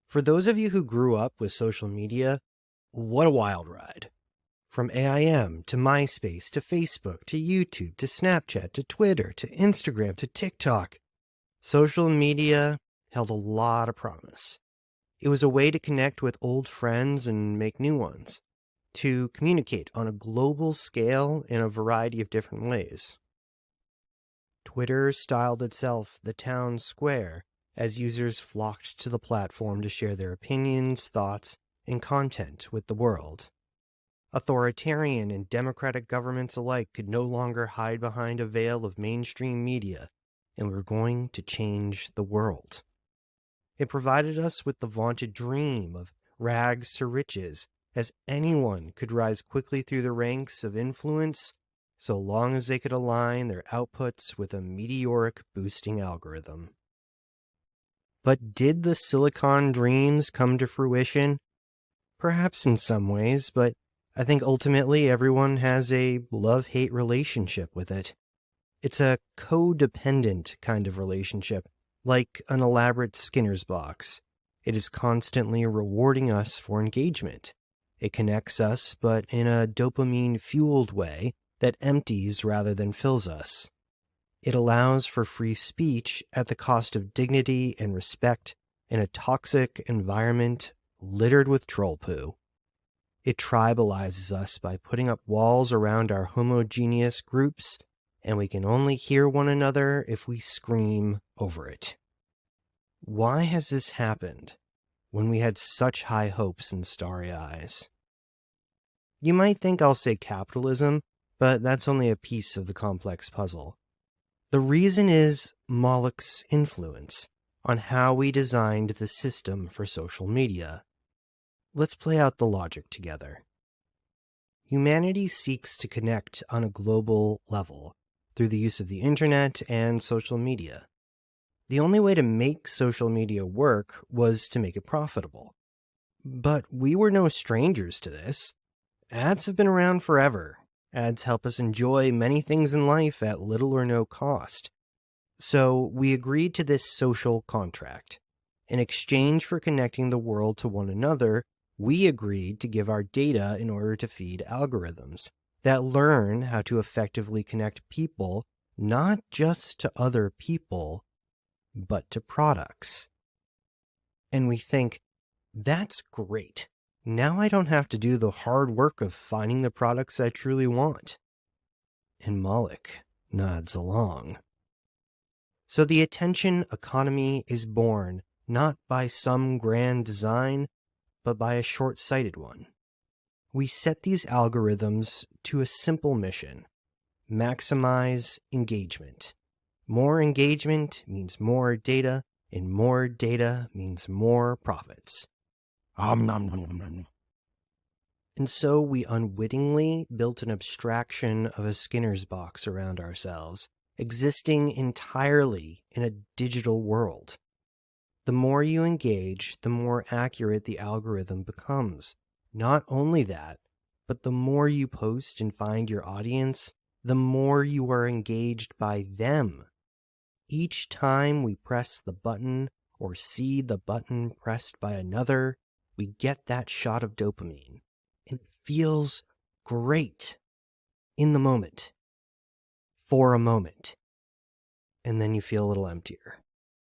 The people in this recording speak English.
For those of you who grew up with social media, what a wild ride. From AIM to MySpace to Facebook to YouTube to Snapchat to Twitter to Instagram to TikTok, social media held a lot of promise. It was a way to connect with old friends and make new ones, to communicate on a global scale in a variety of different ways. Twitter styled itself the town square as users flocked to the platform to share their opinions, thoughts, and content with the world. Authoritarian and democratic governments alike could no longer hide behind a veil of mainstream media, and were going to change the world. It provided us with the vaunted dream of rags to riches, as anyone could rise quickly through the ranks of influence so long as they could align their outputs with a meteoric boosting algorithm. But did the Silicon dreams come to fruition? Perhaps in some ways, but I think ultimately everyone has a love-hate relationship with it. It's a codependent kind of relationship, like an elaborate Skinner's box. It is constantly rewarding us for engagement. It connects us, but in a dopamine-fueled way that empties rather than fills us. It allows for free speech at the cost of dignity and respect in a toxic environment littered with troll poo. It tribalizes us by putting up walls around our homogeneous groups, and we can only hear one another if we scream over it. Why has this happened when we had such high hopes and starry eyes? You might think I'll say capitalism, but that's only a piece of the complex puzzle. The reason is Moloch's influence on how we designed the system for social media. Let's play out the logic together. Humanity seeks to connect on a global level through the use of the internet and social media. The only way to make social media work was to make it profitable. But we were no strangers to this. Ads have been around forever. Ads help us enjoy many things in life at little or no cost. So we agreed to this social contract. In exchange for connecting the world to one another, we agreed to give our data in order to feed algorithms that learn how to effectively connect people, not just to other people, but to products. And we think, that's great. Now I don't have to do the hard work of finding the products I truly want. And Moloch nods along. So the attention economy is born not by some grand design, but by a short-sighted one. We set these algorithms to a simple mission: maximize engagement. More engagement means more data, and more data means more profits. And so we unwittingly built an abstraction of a Skinner's box around ourselves, existing entirely in a digital world. The more you engage, the more accurate the algorithm becomes. Not only that, but the more you post and find your audience, the more you are engaged by them. Each time we press the button or see the button pressed by another, we get that shot of dopamine. It feels great in the moment, for a moment, and then you feel a little emptier.